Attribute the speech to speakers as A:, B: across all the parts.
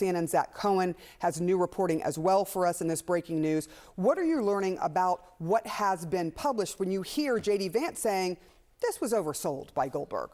A: CNN's Zach Cohen has new reporting as well for us in this breaking news. What are you learning about what has been published when you hear J.D. Vance saying this was oversold by Goldberg?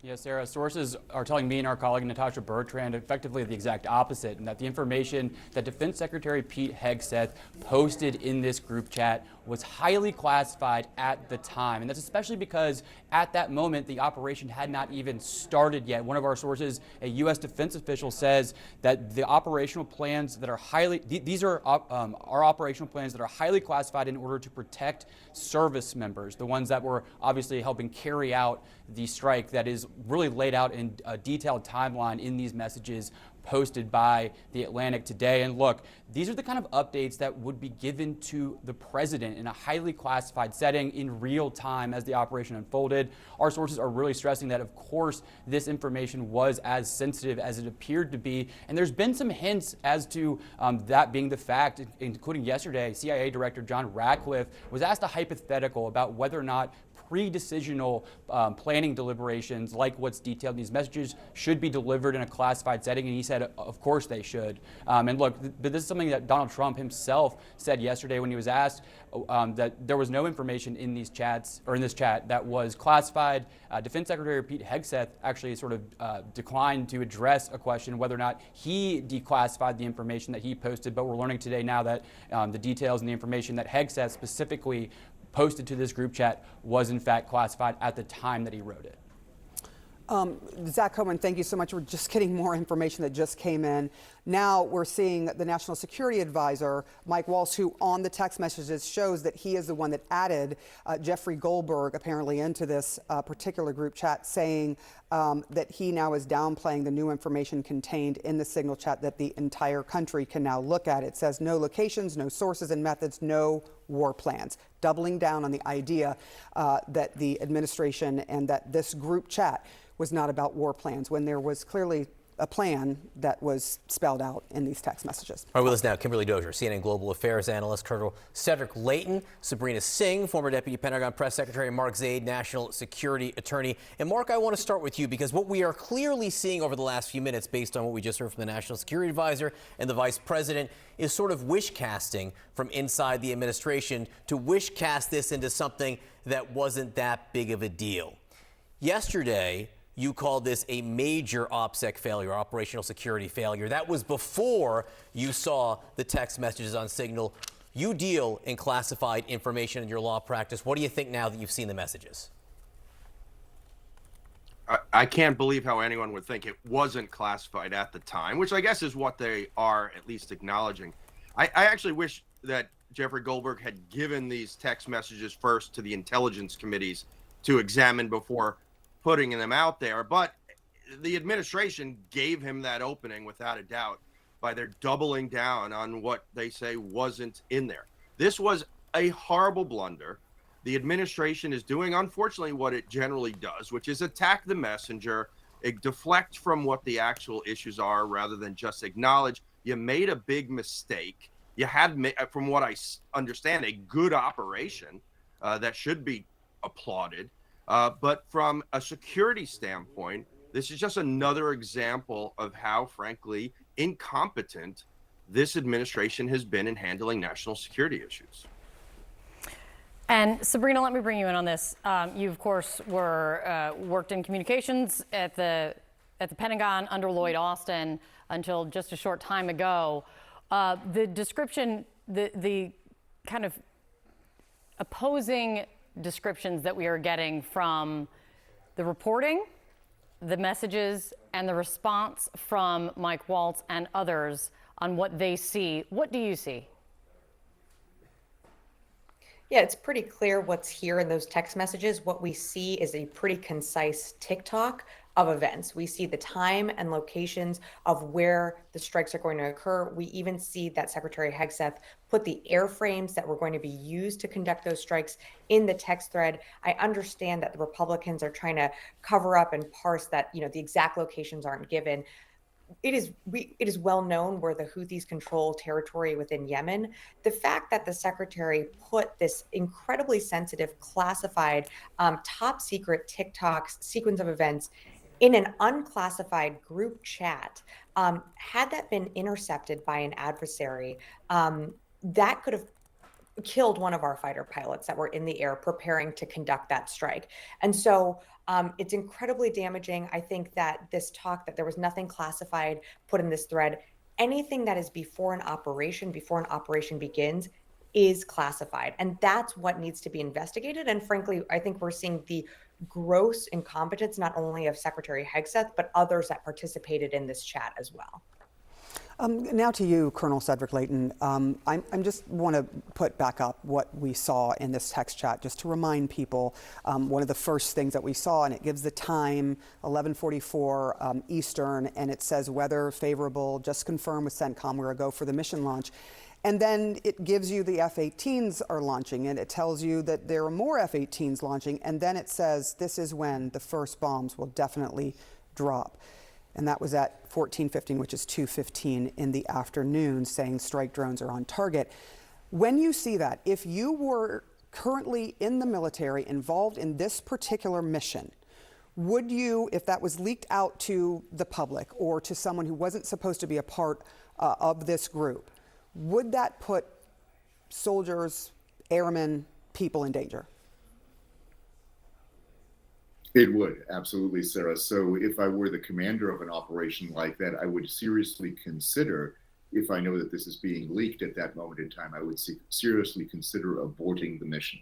B: Yes, Sarah, sources are telling me and our colleague Natasha Bertrand effectively the exact opposite, and that the information that Defense Secretary Pete Hegseth posted in this group chat was highly classified at the time. And that's especially because at that moment, the operation had not even started yet. One of our sources, a U.S. defense official, says that the operational plans that are these are our operational plans that are highly classified in order to protect service members, the ones that were obviously helping carry out the strike that is really laid out in a detailed timeline in these messages posted by The Atlantic today. And look, these are the kind of updates that would be given to the president in a highly classified setting in real time as the operation unfolded. Our sources are really stressing that, of course, this information was as sensitive as it appeared to be. And there's been some hints as to that being the fact, including yesterday, CIA Director John Ratcliffe was asked a hypothetical about whether or not pre-decisional planning deliberations like what's detailed in these messages should be delivered in a classified setting, and he said of course they should. And look, but this is something that Donald Trump himself said yesterday when he was asked that there was no information in these chats or in this chat that was classified. Defense Secretary Pete Hegseth actually sort of declined to address a question whether or not he declassified the information that he posted, but we're learning today now that the details and the information that Hegseth specifically posted to this group chat was in fact classified at the time that he wrote it.
A: Zach Cohen, thank you so much. We're just getting more information that just came in. Now we're seeing the National Security Advisor, Mike Waltz, who on the text messages shows that he is the one that added Jeffrey Goldberg apparently into this particular group chat, saying that he now is downplaying the new information contained in the signal chat that the entire country can now look at. It says no locations, no sources and methods, no war plans, doubling down on the idea that the administration and that this group chat was not about war plans when there was clearly a plan that was spelled out in these text messages.
C: All right, with us now, Kimberly Dozier, CNN Global Affairs Analyst, Colonel Cedric Leighton, Sabrina Singh, former Deputy Pentagon Press Secretary, Mark Zaid, National Security Attorney. And Mark, I want to start with you because what we are clearly seeing over the last few minutes, based on what we just heard from the National Security Advisor and the Vice President, is sort of wish casting from inside the administration to wish cast this into something that wasn't that big of a deal. Yesterday, you called this a major OPSEC failure, operational security failure. That was before you saw the text messages on Signal. You deal in classified information in your law practice. What do you think now that you've seen the messages?
D: I can't believe how anyone would think it wasn't classified at the time, which I guess is what they are at least acknowledging. I actually wish that Jeffrey Goldberg had given these text messages first to the intelligence committees to examine before putting them out there, but the administration gave him that opening without a doubt by their doubling down on what they say wasn't in there. This was a horrible blunder. The administration is doing, unfortunately, what it generally does, which is attack the messenger, deflect from what the actual issues are rather than just acknowledge you made a big mistake. You had, from what I understand, a good operation that should be applauded. But from a security standpoint, this is just another example of how, frankly, incompetent this administration has been in handling national security issues.
E: And Sabrina, let me bring you in on this. You, of course, worked in communications at the Pentagon under Lloyd Austin until just a short time ago. The description, the kind of opposing descriptions that we are getting from the reporting, the messages, and the response from Mike Waltz and others on what they see. What do you see?
F: Yeah, it's pretty clear what's here in those text messages. What we see is a pretty concise TikTok of events. We see the time and locations of where the strikes are going to occur. We even see that Secretary Hegseth put the airframes that were going to be used to conduct those strikes in the text thread. I understand that the Republicans are trying to cover up and parse that, the exact locations aren't given. It is well known where the Houthis control territory within Yemen. The fact that the secretary put this incredibly sensitive, classified, top secret TikTok sequence of events in an unclassified group chat Had that been intercepted by an adversary, that could have killed one of our fighter pilots that were in the air preparing to conduct that strike. And so it's incredibly damaging. I think that this talk that there was nothing classified put in this thread, anything that is before an operation begins, is classified. And that's what needs to be investigated. And frankly, I think we're seeing the gross incompetence, not only of Secretary Hegseth, but others that participated in this chat as well.
A: Now to you, Colonel Cedric Leighton. I'm just want to put back up what we saw in this text chat, just to remind people. One of the first things that we saw, and it gives the time, 11:44 Eastern, and it says weather favorable, just confirmed with CENTCOM, we're a go for the mission launch. And then it gives you the F-18s are launching, and it tells you that there are more F-18s launching, and then it says this is when the first bombs will definitely drop. And that was at 14:15, which is 2:15 in the afternoon, saying strike drones are on target. When you see that, if you were currently in the military involved in this particular mission, would you, if that was leaked out to the public or to someone who wasn't supposed to be a part of this group, would that put soldiers, airmen, people in danger?
G: It would, absolutely, Sarah. So if I were the commander of an operation like that, I would seriously consider, if I know that this is being leaked at that moment in time, I would seriously consider aborting the mission.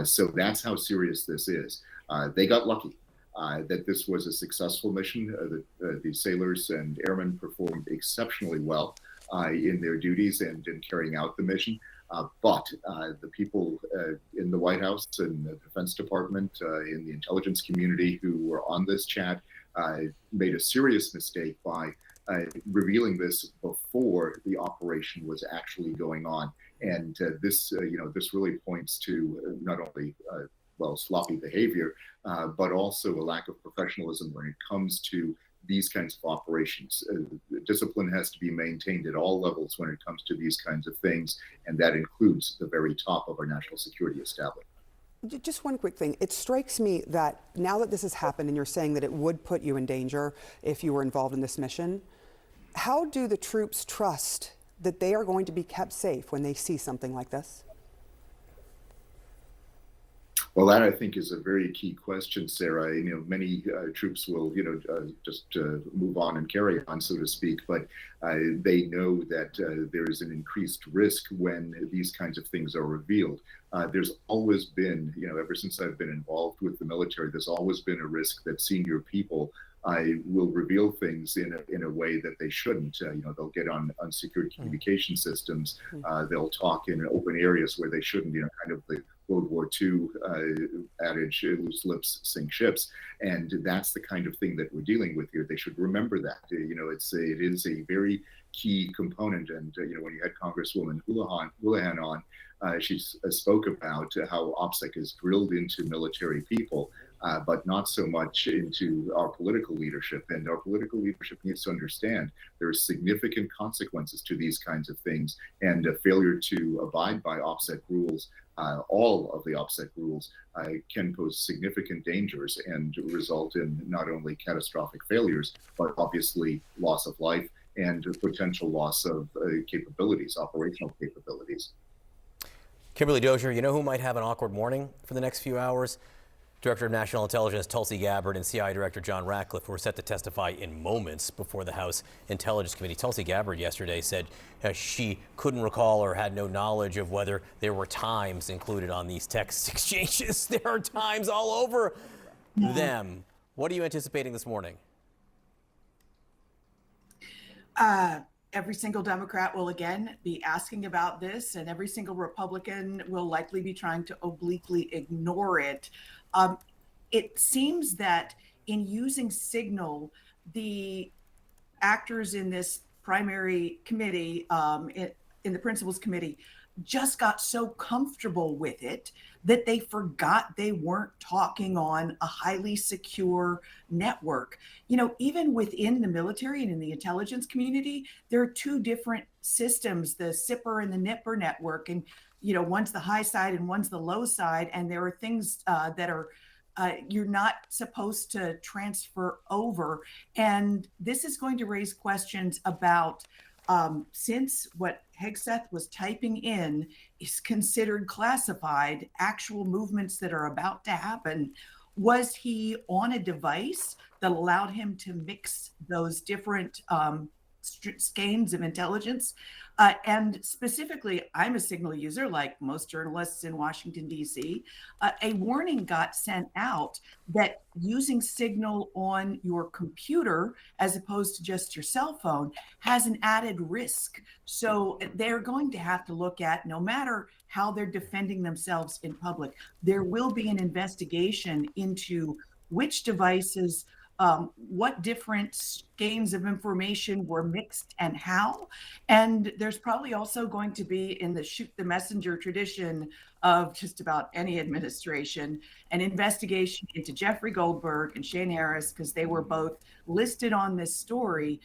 G: So that's how serious this is. They got lucky that this was a successful mission. The sailors and airmen performed exceptionally well in their duties and in carrying out the mission. But the people in the White House and the Defense Department, in the intelligence community who were on this chat, made a serious mistake by revealing this before the operation was actually going on. And this really points to not only sloppy behavior, but also a lack of professionalism when it comes to these kinds of operations. Discipline has to be maintained at all levels when it comes to these kinds of things, and that includes the very top of our national security establishment.
A: Just one quick thing. It strikes me that now that this has happened and you're saying that it would put you in danger if you were involved in this mission, how do the troops trust that they are going to be kept safe when they see something like this?
G: Well, that I think is a very key question, Sarah. Many troops will, just move on and carry on, so to speak. But they know that there is an increased risk when these kinds of things are revealed. There's always been, ever since I've been involved with the military, there's always been a risk that senior people will reveal things in a way that they shouldn't. They'll get on unsecured communication systems. They'll talk in open areas where they shouldn't. Kind of the World War II adage, loose lips sink ships, and that's the kind of thing that we're dealing with here. They should remember that. It is a very key component. And when you had Congresswoman Houlihan on, she spoke about how OPSEC is drilled into military people, but not so much into our political leadership. And our political leadership needs to understand there are significant consequences to these kinds of things, and a failure to abide by OPSEC rules, all of the OPSEC rules, can pose significant dangers and result in not only catastrophic failures, but obviously loss of life and potential loss of capabilities, operational capabilities.
C: Kimberly Dozier, you know who might have an awkward morning for the next few hours? Director of National Intelligence Tulsi Gabbard and CIA Director John Ratcliffe, who are set to testify in moments before the House Intelligence Committee. Tulsi Gabbard yesterday said she couldn't recall or had no knowledge of whether there were times included on these text exchanges. There are times all over them. What are you anticipating this morning?
H: Every single Democrat will again be asking about this, and every single Republican will likely be trying to obliquely ignore it. It seems that in using Signal, the actors in this primary committee, in the principals committee, just got so comfortable with it that they forgot they weren't talking on a highly secure network. Even within the military and in the intelligence community, there are two different systems, the SIPR and the NIPR network. And, one's the high side and one's the low side. And there are things that are you're not supposed to transfer over. And this is going to raise questions about since what Hegseth was typing in is considered classified, actual movements that are about to happen, was he on a device that allowed him to mix those different skeins of intelligence? And specifically, I'm a Signal user, like most journalists in Washington, D.C. A warning got sent out that using Signal on your computer, as opposed to just your cell phone, has an added risk. So they're going to have to look at, no matter how they're defending themselves in public, there will be an investigation into which devices, what different skeins of information were mixed and how. And there's probably also going to be, in the shoot the messenger tradition of just about any administration, an investigation into Jeffrey Goldberg and Shane Harris, because they were both listed on this story